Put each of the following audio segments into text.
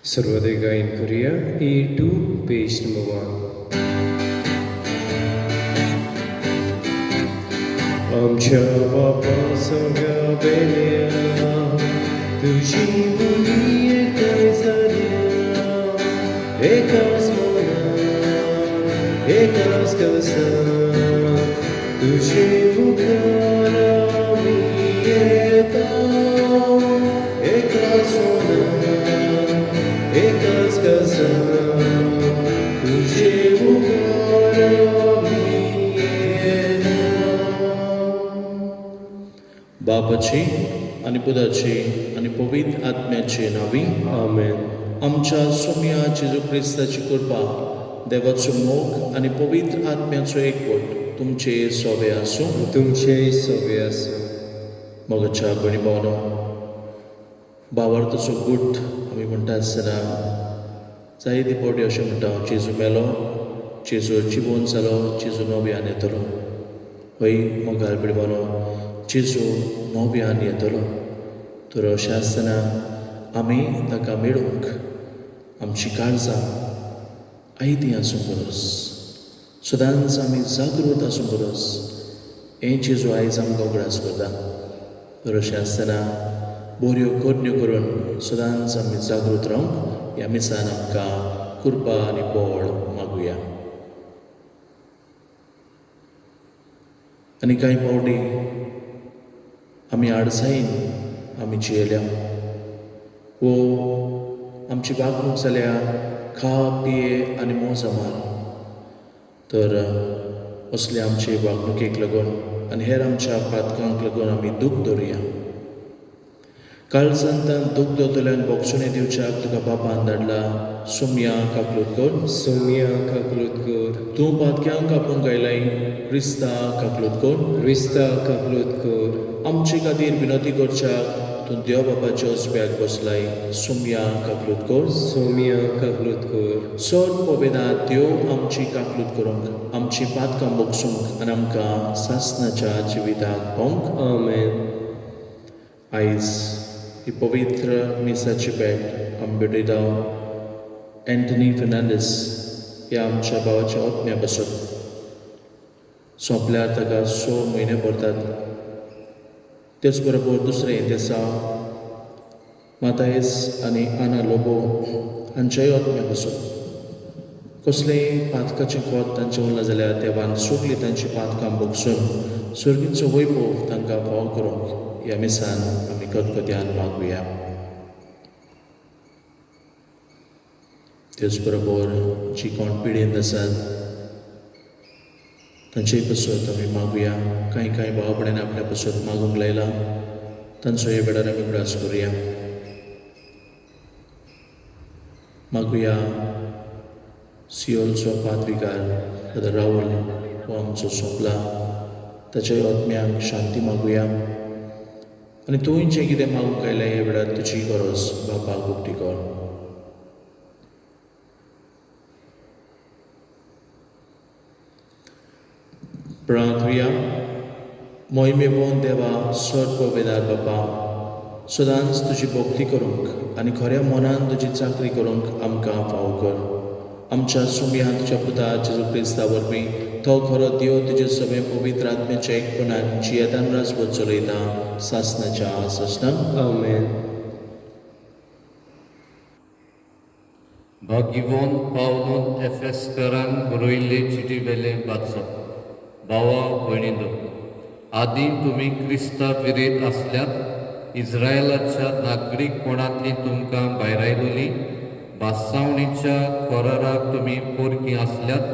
सर्वोदय गायन करूया. A2 page number 1. आमच्या बापा सगळ्या बेल्या तुझी मुली एकय झाल्या, एकाच मनात एकाच कळसात तुझे मुखार आम्ही येता, एकाच मनात एकाच कळसात तुझे मुखार आम्ही येता. बापाची आणि पुताची आणि पवित्र आत्म्याचे नावी आमेन. आमच्या सोम्या जेजू क्रिस्ताची कृपा, देवाचो मोग आणि पवित्र आत्म्याचो एकवट तुमचे सोबे आसूं. तुमचे सोबे आसूं. मोगाच्या बणी भावनो, भावार्थाचो गुट आमी म्हणटा आसतना जायते फावटी अशें म्हणटा जेजू मेलो, जेजू जिवंत जालो, जेजू नव्यान येतलो. हय मोगाल बणी भावनो, जेजू नव्यान येतलो. तर अशें आसतना आमी ताका मेळूंक आमची काळजां आयतीं आसूं गरज, सदांच आमी जागृत आसूं गरज. हें जेजू आयज आमकां उगडास करता. तर अशें आसतना बऱ्यो करण्यो करून सदांच आमी जागृत रावंक ह्या मिसान आमकां कृपा आनी बळ मागुया. आनी कांय फावटी आमी आडसायेन आमी जियेल्या, वो आमची वागणूक जाल्या खा पिये आनी मोजा मार. तर असले आमचे वागणुकेक लागून आनी हेर आमच्या पातकांक लागून आमी दूख धरुया. काळजांतान दूख दोतोल्यांक बोगसुणे दिवच्याक तुका बापान धाडला. सोम्या काकलूत कर, सोम्या काकलूत कर. तूं पातक्यांक आपूंक आयलाय, क्रिस्ता काकलूत कर. क्रिस्ता काकलूत कर. आमचे खातीर विनोती करच्याक तूं देव बापाच्या उजव्याक बसलाय. सोम्या काकलूत कर. सोम्या काकलूत कर. चड पवित्रात देव आमची काकलूत करूंक, आमची पातकां बोगसूंक आनी आमकां सासणाच्या जिविताक पावंक. आमेन. आयज ही पवित्र मिसाची भेट आमी भेटयता एंटनी फेर्नांडीस ह्या आमच्या भावाच्या ओतम्या पासून. सोंपल्यार ताका 6 म्हयने भरतात. तेच बरोबर दुसरे दिसा मातायेस आनी आना लोबो हांच्याय ओतम्या पासून. कसलेंय पातकाचें कोत तांचें उरलां जाल्यार देवान सगलीं तांची पातकां बोगसून सर्गीचो वैभव तांकां फाव करूंक ह्या मिसान आमी खतखत्यान मागुया. तेच बरोबर जी कोण पिडेंत आसात तांचेय पासून आमी मागुया. कांय भाव भयण आपल्या पासून मागूंक लायला, तांचो हे वेळार आमी उगडास करुया. मागुया सियोलचो पाद्रीकार फादर राहुल हो आमचो सोंपला, ताच्या ओतम्यांक शांती मागुया. आनी तुवें जें कितें मागूंक आयलें हे वेळार तुजी गरज बापाक उक्ती कर. प्रार्थुया. मोहिमेवोन देवा, सर्व वेदार बापा, सदांच तुजी भोक्ती करूंक आनी खऱ्या मनान तुजी चाकरी करूंक आमकां फाव कर. आमच्या सोम्या तुज्या पुता जेजू क्रिस्ता वरवीं तो खरो देव तुजे सगळे पवित्र आत्म्याच्या एकपणान जियेतान राजवट चलयता सासणाच्या ससनान. आमेन. भाग्यवान पावलोन एफेसकारांक बरयल्ले चिटी वेले वाचप. भावा भयणीनो, आदीं तुमी क्रिस्ता विरेत आसल्यात, इस्रायलाच्या नागरीकपणांतलीं तुमकां भायर आयलोलीं, भासावणीच्या कराराक तुमी पोरकीं आसल्यात,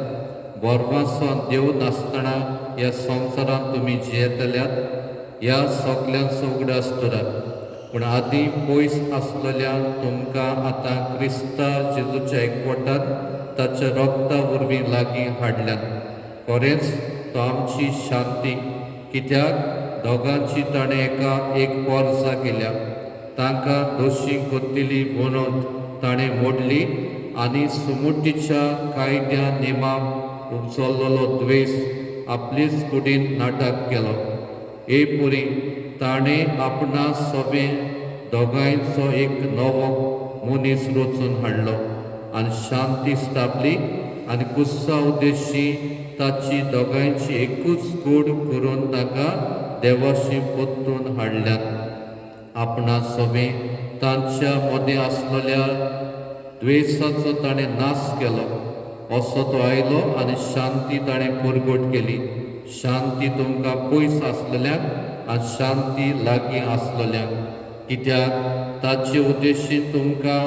बोरवासान देव नासतना ह्या संवसारांत तुमी जियेतल्यात. ह्या सगल्यांचो उगडास करात. पूण आदीं पयस आसलेल्या तुमकां आतां क्रिस्ता जेजूच्या एकवटान ताच्या रोगता वरवीं लागीं हाडल्यात. खरेंच तो आमची शांती, कित्याक दोगांची ताणें एका एक वर्सा केल्या. तांकां दोशी कोत्तिली वणत ताणें मोडली आनी सुमुटीच्या कायद्या नेमाक उपजल्लो द्वेस आपलीच कुडीन नाटक केलो. हे पुरी ताणें आपणा सोबे दोगांयचो एक नवो मनीस रचून हाडलो आनी शांती स्थापली आनी कुस्सा उद्देशी ताची दोगांयची एकूच कूड करून ताका देवाशी पोत्तून हाडल्यात आपणा सोबे तांच्या मदें आसलेल्या द्वेसाचो ताणें नाश केलो असो तो आयलो आनी शांती ताणें परगट केली शांती तुमकां पयस आसलेल्यांक आनी शांती लागीं आसलेल्यांक कित्याक ताचे उद्देशी तुमकां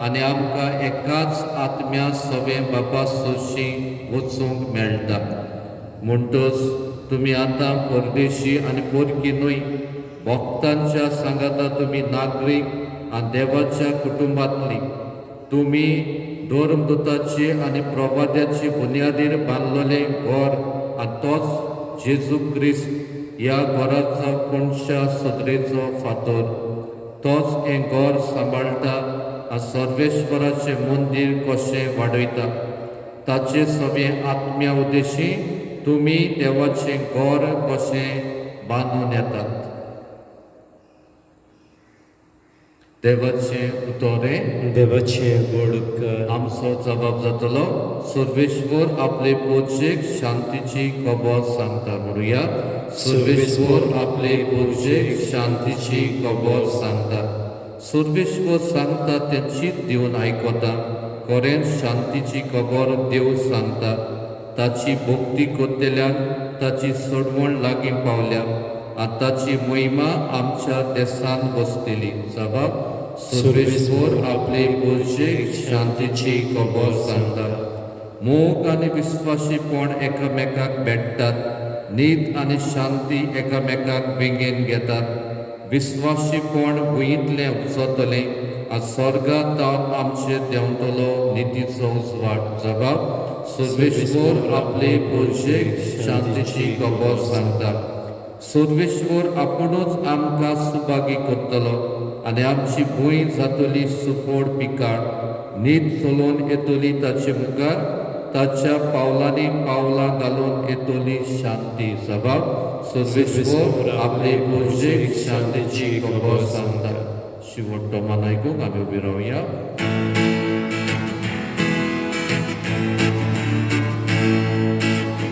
आनी आमकां एकाच आत्म्या सोबे बापा सोशी वचूंक मेळटा म्हणटच तुमी आतां परदेशी आनी परकी न्हय भक्तांच्या सांगाता तुमी नागरीक आनी देवाच्या कुटुंबांतली तुमी धर्मदुताची आनी प्रवाद्याची बुनयादीर बांदलेले घर आनी तोच जेजू क्रिस्त ह्या घराचो कोणच्या सदरेचो फातर तोच हें घर सांबाळटा आनी सर्वेश्वराचें मंदीर कशें वाडयता ताचे सगळें आत्म्या उद्देशी तुमी देवाचें घर कशें बांदून येतात देवाचें उतोरें देवाचें बडकार आमचो जबाब जातलो सर्वेश्वर आपले पोरचेक शांतीची खबर सांगता म्हणुया सर्वेश्वर आपले पोरचेक शांतीची खबर सांगता सर्वेश्वर सांगता तें दिवन आयकता खरेंच शांतीची खबर देव सांगता ताची भक्ती करतल्यांक ताची सडवण लागीं पावल्या आनी ताची महिमा आमच्या देशांत बसतली जबाब सर्वेश्वर आपले पोरचेक शांतीची खबर सांगता मोग आनी विस्वासीपण एकामेकाक भेटतात न्हीद आनी शांती एकामेकाक बेगीन घेतात विस्वासीपण भुंयीतलें उजतलें आनी स्वर्गांत जावन आमचेर देंवतलो नितीचो उजवाड जबाब सर्वेश्वर आपले पोरचेक शांतीची खबर सांगता सर्वेश्वर आपुणूच आमकां सुभागी करतलो आनी आमची भूंय जातली सुफोड पिकाळ न्हीद चलोवन येतली ताचे मुखार ताच्या पावलांनी पावलां घालून येतली शांती जबाब सर्वेश्वर आपले पोरचेक शांतीची खबर सांगता शेवटचो मान आयकूंक आमी उबी रावया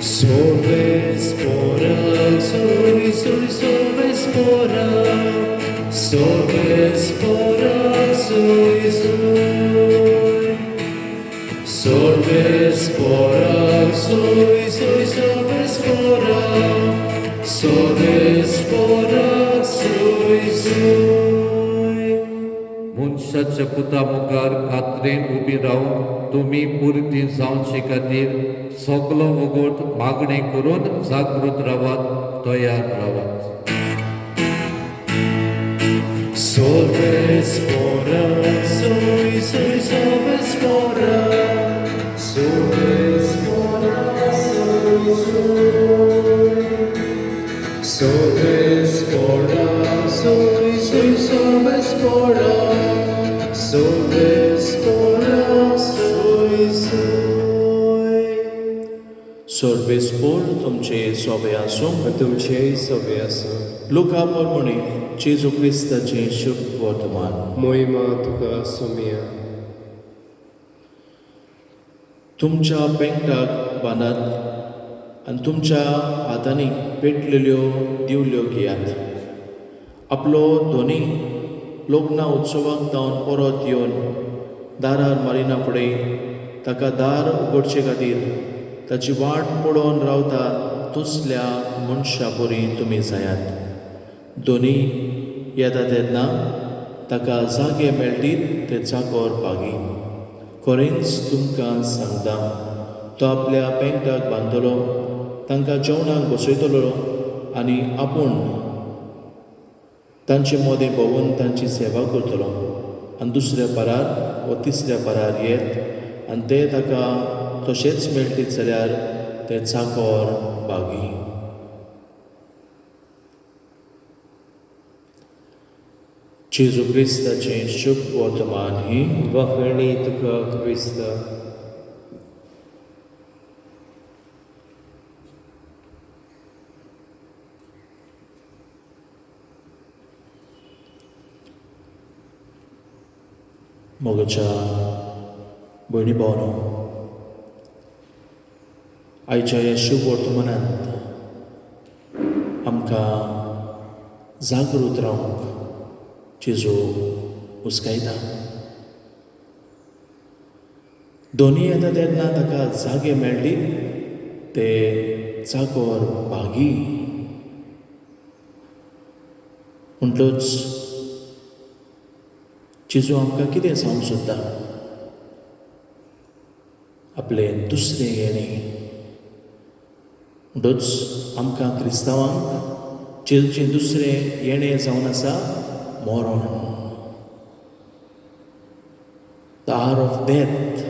Sobespora, sobespora, sobespora, sobespora, मनशाच्या पुता मुखार खात्रेन उबी रावन तुमी पुर्ती जावचे खातीर सगलो वगोट मागणी करून जागृत रावात तयार रावात sobespora, sobespora, sobespora, sobespora, sobespora, sobespora, सर्वेस्पोर तुमचे सोबे आसूं तुमचे सवे आसूं लुका पोरमणी जेजू क्रिस्ताचें शुभ वर्तमान मोहिमा तुका सोमिया तुमच्या पेंगटाक बांदात आनी तुमच्या हातांनी पेटलेल्यो दिवल्यो घेयात आपलो दोनी लग्ना उत्सवाक जावन परत येवन दारार मारिना फुडें ताका दार उगडचे खातीर ताची वाट पळोवन रावता तसल्या मनशा बरी तुमी जायात दोनी येता तेन्ना ताका जागे मेळटीत ते चाकर पागी खरेंच तुमकां सांगता तो आपल्या पेंगटाक बांदतलो तांकां जेवणाक बसयतलो आनी आपूण तांचे मदें भोंवून तांची सेवा करतलो आनी दुसऱ्या पारार व तिसऱ्या पारार येत आनी ते ताका तशेंच मेळटीत जाल्यार ते चाकर बागी जेजू क्रिस्ताचें शुभ वर्तमान ही वखणी तुका क्रिस्ता मोगाच्या भयणी भावनो, आयच्या ह्या शुभ वर्तमानांत आमकां जागृत रावंक जेजू हुस्कायता. दोनी येता तेन्ना ताका जागे मेळ्ळी ते जागोर भागी. म्हणटूच जेजू आमकां कितें सांगूंक सोदता? आपले दुसरें येणें. म्हणटूच आमकां क्रिस्तांवांक जेजूचें दुसरें येणें जावन आसा मरण. The hour of death.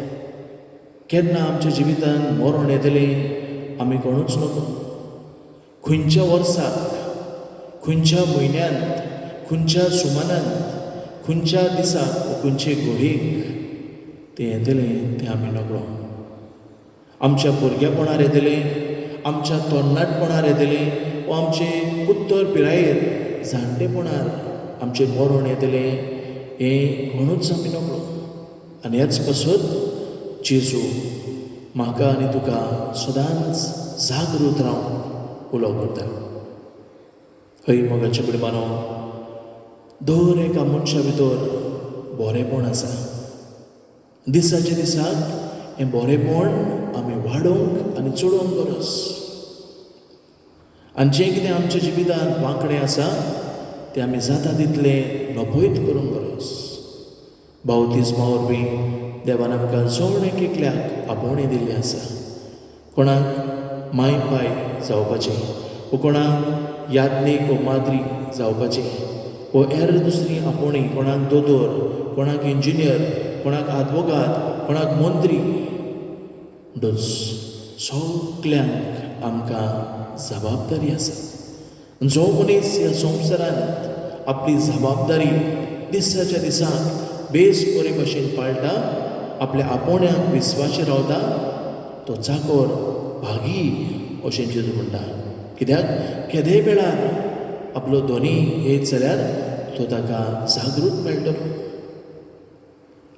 केन्ना आमच्या जिवितांत मरण येतलें आमी कोणूच नकळो. खंयच्या वर्साक, खंयच्या म्हयन्यांत, खंयच्या सुमानांत, खंयच्या दिसाक, खंयचे घडीक तें येतलें तें आमी नकळो. आमच्या भुरगेपणार येतलें, आमच्या तरणाटपणार येतलें, वा आमचे उत्तर पिरायेर जाणटेपणार आमचें मरण येतलें हें कोणूच आमी नकळो. आनी हेच पासून जेजू म्हाका आनी तुका सदांच जागृत रावंक उलो करता. खंय मोगाच्या कुटुंबानो, दर एका मनशा भितर बरेंपण आसा. दिसाच्या दिसाक हें बरेंपण आमी वाडोवंक आनी चडोवंक गरज. आनी जें कितें आमच्या जिवितांत वांकडें आसा तें आमी जाता तितलें नपयत करूंक गरज. बावतिस्मा वरवीं देवान आमकां जण एकल्याक आपोवणी दिल्ली आसा. कोणाक माय पाय जावपाचें, वो कोणाक याज्ञीक वो माद्री जावपाचें, वो हेर दुसरी आपोवणी, कोणाक दोतोर, कोणाक इंजिनियर, कोणाक आदवोगाद, कोणाक मंत्री. म्हणटूच सगल्यांक आमकां जबाबदारी आसा. जो मनीस ह्या संवसारांत आपली जबाबदारी दिसाच्या दिसाक बेस बरे भशेन पाळटा, आपल्या आपोवण्याक विस्वाशी रावता, तो जागोर भागी अशें जेजू म्हणटा. कित्याक केदेय वेळार आपलो धोनी येत जाल्यार तो ताका जागृत मेळटलो.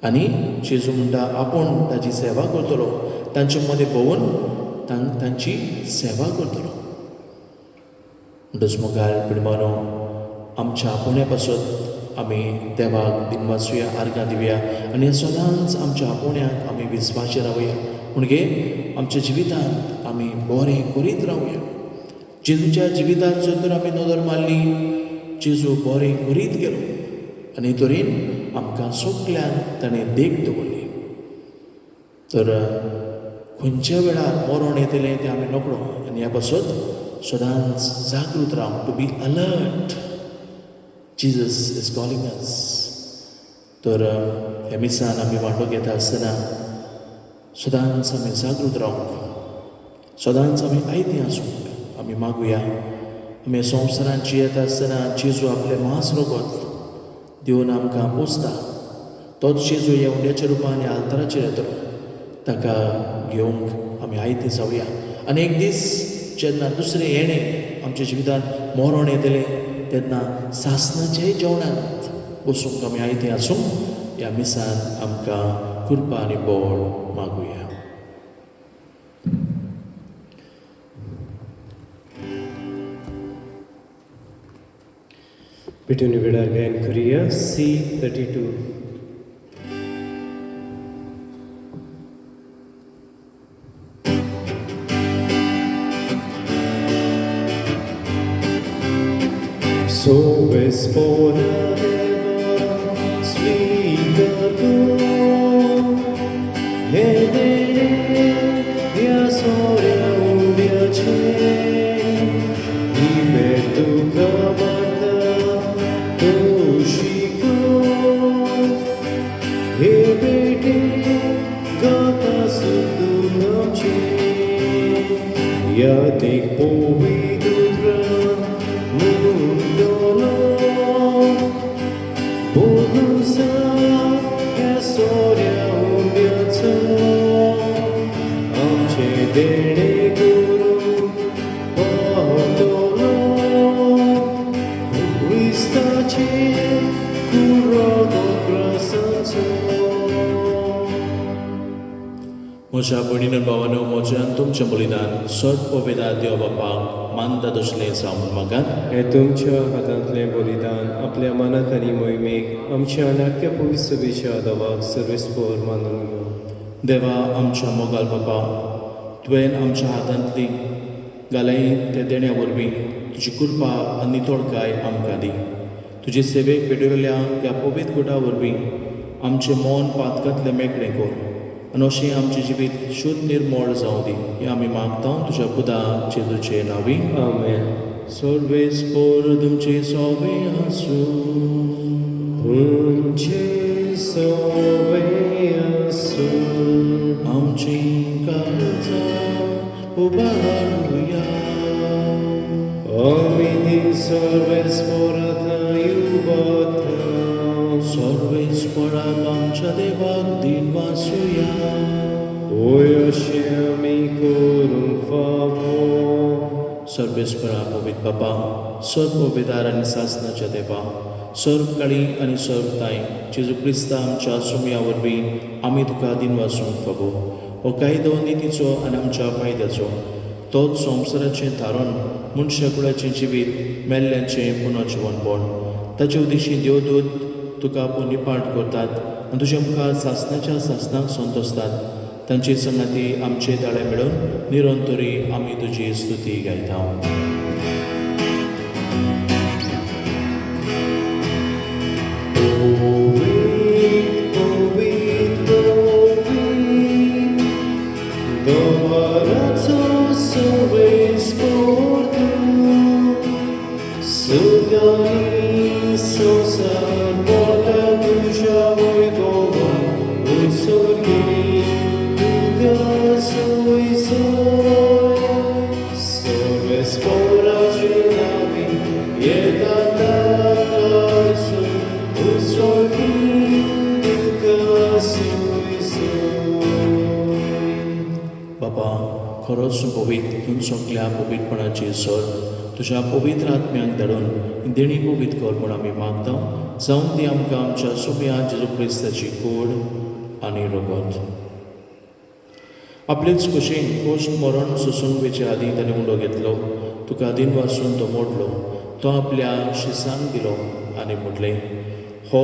आनी जेजू म्हणटा आपूण ताची सेवा करतलो, तांचे मदें भोंवून तांची सेवा करतलो. म्हणटच मोगाळ पिडमानो, आमच्या आपोवण्या पासून आमी देवाक दिन वाचुया, आर्गां दिवया आनी सदांच आमच्या आपोवण्याक आमी विस्वाशी रावया. म्हणजे आमच्या जिवितांत आमी बरें करीत रावया. जेजूच्या जिवितांत जर तर आमी नदर मारली, जेजू बरें करीत गेलो आनी तरेन आमकां सगल्यांक ताणें देख दवरली. तर खंयच्या वेळार मरण येतलें तें आमी नकळो. आनी ह्या पासून सदांच जागृत राव. To be alert. Jesus is calling us. तर ह्या मिसान आमी वांटो घेता आसतना सदांच आमी जागृत रावंक, सदांच आमी आयती आसूंक आमी मागुया. आमी संवसारांत जियेता आसतना जेजू आपलें मांस रगत दिवन आमकां पोसता. तोच जेजू ह्या उंड्याच्या रुपान ह्या आल्ताराचेर येतलो. ताका घेवंक आमी आयती जावया. आनी एक दीस जेन्ना दुसरें येणें आमच्या जिवितांत मरण येतलें तेन्ना सासणाच्याय जेवणांत बसूंक आमी आयती आसूंक ह्या मिसान आमकां कृपा आनी बोड मागुया. पिठून वेळार गायन करुया C32. Soves pora deva svigato Hede via soria uviace Ibertu kamata toshiko Hebete gata sudu namche Yadik povidutra Mundolo Bonusa e storia umbiazza Amce dene guru Pahdolo Vistace Curado grasanzo म्हज्या भयणीन भावानो म्हज्यान तुमचें बलिदान सर्व वेदा देव बापाक मानता तसलें जावन म्हाका हे तुमच्या हातांतलें बलिदान आपल्या मनात आनी मोहिमेक आमच्या नाट्य पवित्र सभेच्या आदावाक सर्वेस्पोर मानून घेवं. देवा आमच्या मोगाल बापा तुवें आमच्या हातांतली घालाई ते देण्या वरवीं तुजी कृपा आनी नितळकाय आमकां दी. तुजे सेवेक भेटयलेल्या ह्या पवित्र गुटा वरवीं आमचें मन पातकांतलें मेकळें कर आनी अशें आमचें जिवीत शुद्ध निर्मळ जावं दी. हें आमी मागता तुज्या पुता जेजूचे नांवी. आमेन. सर्वेस्पोर तुमचे सोवे आसूं तुमचे सोवे आसूं आमची काळजां उबारूया. आमी सर्वेस्पोरांत युवता सर्वेस्पराक आमच्या देवाक दिन वासुया. ओय अशें आमी करूंक फावो. सर्वेस्परा पवित्र बापा सर्व पवित्रार आनी सासनाच्या देवा सर्व काळी आनी सर्व ताई जेजू क्रिस्ता आमच्या सुमया वरवीं आमी तुका दिन वाचूंक फावो. हो कायदो नितीचो आनी आमच्या फायद्याचो तोच संवसाराचें थारोन मनशाकुळाचें जिवीत मेल्ल्यांचें पुनर्जिवनपण ताचे उद्देशी देवदूत तुका पुण्यपाठ करतात आनी तुज्या मुखार सासनाच्या सासनाक संतोसतात. तांची संगाती आमचे ताळे मेळून निरंतरी आमी तुजी स्तुती गायता. बापा खरोच पवित्र घेवन सगल्या पवित्रपणाची सर तुज्या पवित्र आत्म्याक धाडून देणी पवित्र कर म्हूण आमी मागता. जावं ती आमकां आमच्या सुमया जेजू क्रिस्ताची कूड आनी रगत. आपलेच कुशीन कोश्ट मरण सुसंगेचे आदी ताणें उंडो घेतलो. तुका दिन वाचून तो मोडलो. तो आपल्या शिसांक दिलो आनी म्हटलें, हो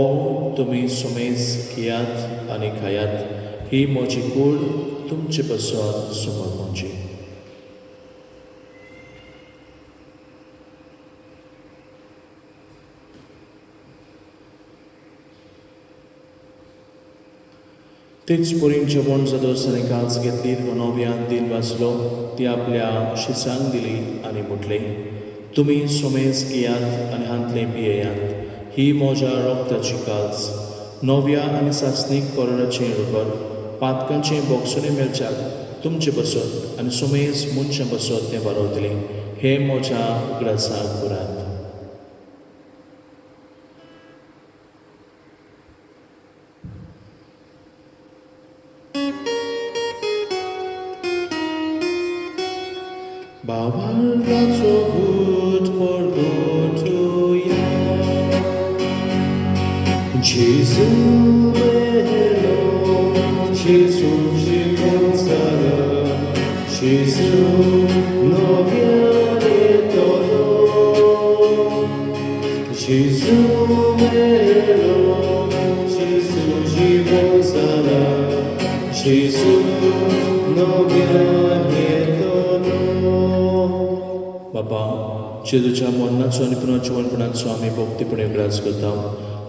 तुमी सुमेज घेयात आनी खायात. ही म्हजी कूड तुमचे बसत समोर म्हणजे. तेच पोरीन जेवण जादोस आनी कांच घेतली. नव्यान दिन वाचलो. ती आपल्या शिसांक दिली आनी म्हटलें, तुमी सुमेज घेयात आनी हांतलें पियेयात. ही म्हज्या रोगताची काल्स नव्या आनी सासणीक कोरोनाचें रगत पातकांचें बोगसुणें मेळच्याक तुमचे बसत आनी सुमेज मनशां बसत तें वारयतलें. हे म्हज्या उगडासाक करात. Bawarlaco good for gotuya Jesu melo Jesu Gonzala Jesu novia de todo Jesu melo Jesu Gonzala Jesu novia de बापा जेजूच्या मरणाचो आनी पुनर्जिवनपणाचो आमी भोक्तीपणे ग्रास करता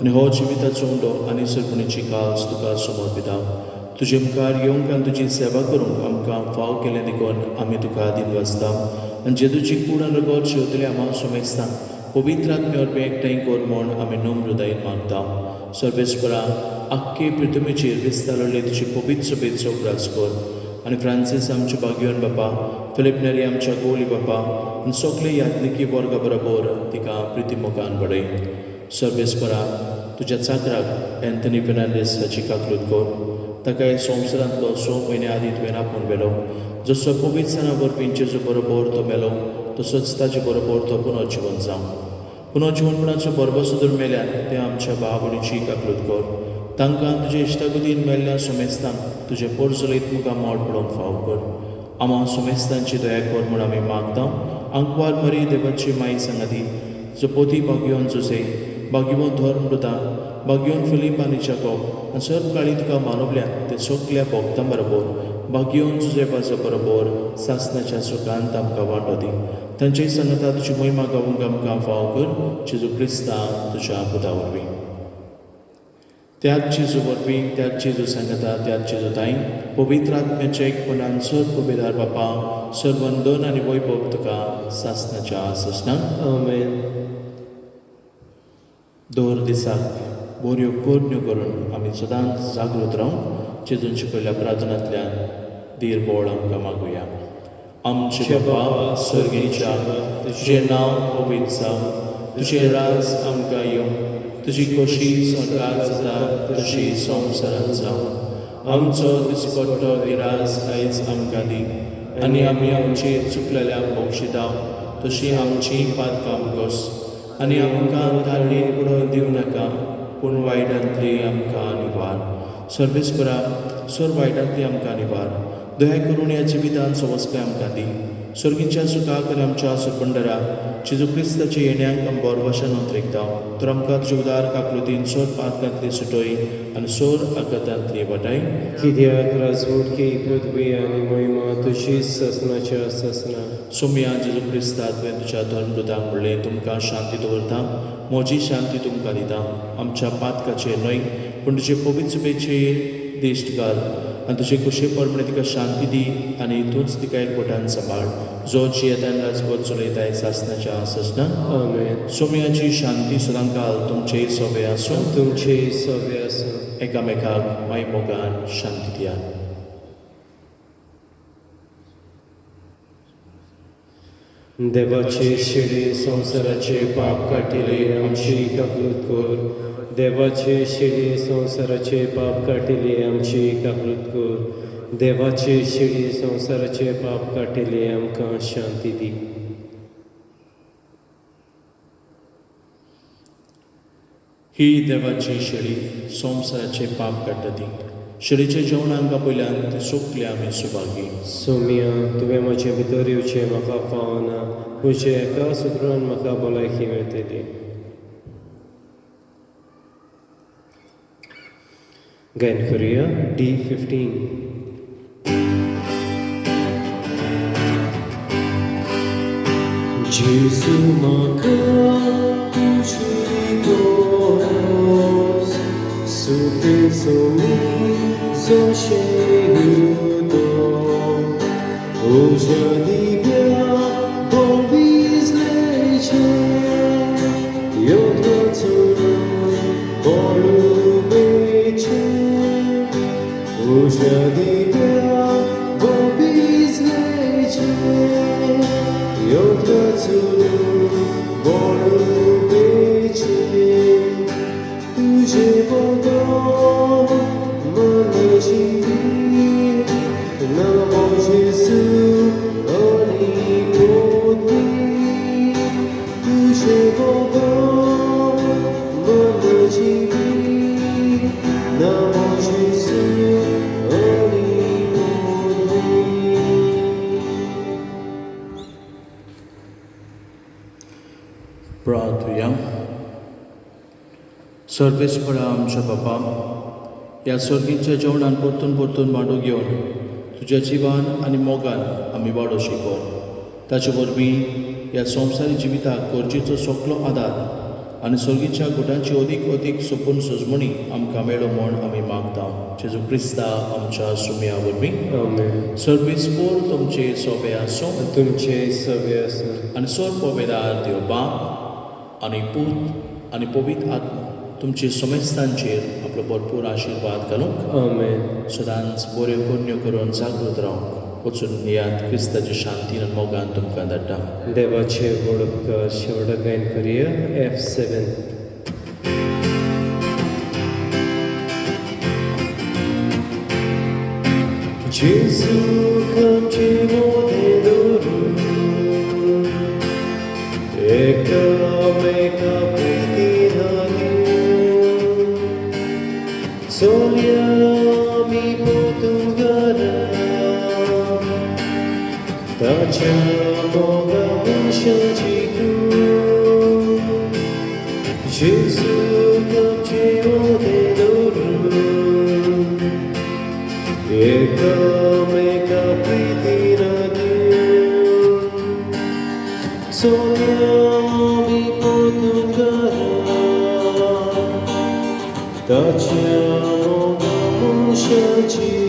आनी हो जिविताचो उंडो आनी सरपणीची काल्स तुका समर्पिता. तुजे मुखार येवंक आनी तुजी सेवा करूंक आमकां फाव केलें देखून आमी तुका दिन वाचता आनी जेजूची कूड आनी रगत शेवतले आम्हा सुमेस्ता पवित्र आत्मे वरवीं एकठांय कर म्हूण आमी नम्र हृदयान मागता. सर्वेस्परा आख्खे पृथ्वीचेर विस्तारले तुजी पवित्र सभेचो ग्रास कर आनी फ्रांसीस आमचे भाग्यवान बापा फिलिप नेरी आमच्या गोली बापा आनी सगळे यात्निकी वर्गा बरोबर तिका प्रितीमुखान बडय. सर्वेस्परा तुज्या चाकराक एंथनी फेर्नांडीस हाची काकलूत कर. ताका हे संवसारांतलो 6 म्हयने आदी तुवें आपूण मेलो. जसो पवित्र सणा वरवीं जेजू बरोबर तो मेलो तसोच ताचे बरोबर तो पुनर्जिवन जावं. पुनर्जिवनपणाचो बरबसो जर मेल्यार ते आमच्या भाव भयणीची काकलूत कर. तांकां तुजे इश्टागतीन मेल्ल्या सुमेस्तांक तुजे पोरसुलेत मुखार मोड पडोवंक फाव कर. आमा सुमेस्तांची दया कर म्हूण आमी मागता. अंकवार मरी देवाची माई सांगाती जपोती बागयोन जोसे बागयोन धर्म मृता बागयोन फिलीप आनी जाकोब आनी सर्व काळी तुका मानवल्यान ते सोगल्या भोगतां बरोबर बागयोन जुजेबाचा बरोबर सासनाच्या सुखांत आमकां वांटो दी. तांचे सांगता तुजी महिमा गावूंक आमकां फाव कर. जेजू क्रिस्ता तुज्या पुता वरवीं. त्याच जेजू वरवीं त्याच जेजू सांगता त्याच जेजू ताई पवित्र आत्म्याचे एकपणान सर पवित्र बापा सर्वंदन आनी वैभव तुका सासनाच्या ससनाक आमेन. दर दिसाक बऱ्यो कोरण्यो करून आमी सदांच जागृत रावंक जेजून शिकयल्ल्या प्रार्थनांतल्यान धीर बोळ आमकां मागुया. आमचे बापा सर्गेच्या तुजें नांव पवित्र जावं, तुजें राज आमकां येवं, तुजी खोशी स्वर्गांत जाता तशी संवसारांत जावं. आमचो दिसपट्टो गिरास आयज आमकां दी आनी आमी आमचेर चुकलेल्यांक बक्षिता तशी आमची पातकां घोस आनी आमकां तारणेन पडोवन दिवं नाका पूण वायटांतली आमकां निवार. सर्वेस्परा सर वायटांतली आमकां निवार. दया करून ह्या जिवितांत सवस्काय आमकां दी. सर्गीच्या सुखाक आनी आमच्या सरपंडरा जेजू क्रिस्ताच्या येण्याक आमी बोरवशा नोंदरेकता. तर आमकां तुज्या उदार काकलुतीन सोर पातकांतली सुटोय आनी सोर आकातांतली वाटाय. कित्याक राजवटकी पदवी आनी महिमा तुजीच ससनाच्या ससना. सोम्या जेजू क्रिस्ता तुवें तुज्या धर्मदुतांक म्हणलें तुमकां शांती दवरता, म्हजी शांती तुमकां दिता. आमच्या पातकाचेर न्हय पूण तुजे पवित्र सुबेचेर दिश्ट घाल आनी तुजे कुशे परमणे तिका शांती दी आनी तूंच तिका एकवटान सांबाळ. जो जियेतान राजपद चलयताय सासनाच्या ससना. आमेन. सोम्याची शांती सदांकाल तुमचे सोबे आसूं. तुमचे सवे आसूं. एकामेकाक माय मोगान शांती दिया. देवाचे शिडे संवसाराचे पाप काटिले आमची काकलूत कर. देवाचे शिडे संवसाराचे पाप काटिले आमची काकलूत कर. देवाचे शिडे संवसाराचे पाप काटिले आमकां शांती दी. ही देवाची शेळी संवसाराचे पाप काडटा ती. शेळीचे जेवण आमकां पयल्यान ते सोंपले आमी सुभागी. सोम्या तुवें म्हजे भितर येवचें म्हाका फावना. तुजे एका सुत्रान म्हाका भलायकी मेळटली. गायन करुया D15. जेजू म्हाका तुजी गोस सुतेचो जशे तुज्या दिव्या बोविजलेचे योगाचो बोलुबेचे. तुज्या दिव्या बोविजलेचे योगाचो बोलुबेचे. तुजे बोगो मनजी नामो जेजू आनी पोती. तुजे बोगो मनजी नामो जेजू आनी पोती. प्रार्थया. सर्वेस्परा आमच्या बापा ह्या सर्गीच्या जेवणान परतून परतून वांटो घेवन तुज्या जिवान आनी मोगान आमी वाडो शिकोर. ताचे वरवीं ह्या संवसारी जिविताक गरजेचो सगळो आदार आनी सर्गीच्या गुटांची अदीक अदीक सोपून सजमणी आमकां मेळो म्हूण आमी मागता. जेजू क्रिस्ता आमच्या सुम्या वरवीं. आमेन. सर्वेस्पोर तुमचे सोबे आसूं. तुमचे सवे आसूं. आनी सोर पवेदार देव बाप आनी पूत आनी पवित्र आत्मा तुमचे समेस्तांचेर आपलो भरपूर आशिर्वाद घालूंक आमेन. सदांच बऱ्यो कोन्यो करून जागृत रावंक वचून याद क्रिस्ताच्या शांतीन आनी मोगान तुमकां धाडटा. देवाचे व्हड उपकार शेवटाक गायन करुया F7. जेजू आमचे मोठे धरून एकामेका प्रितीन Tacciamo la muscia tu, Gesù capciamo dell'oro, e come capritina Dio, sogniamo di Portogallo, tacciamo la muscia tu.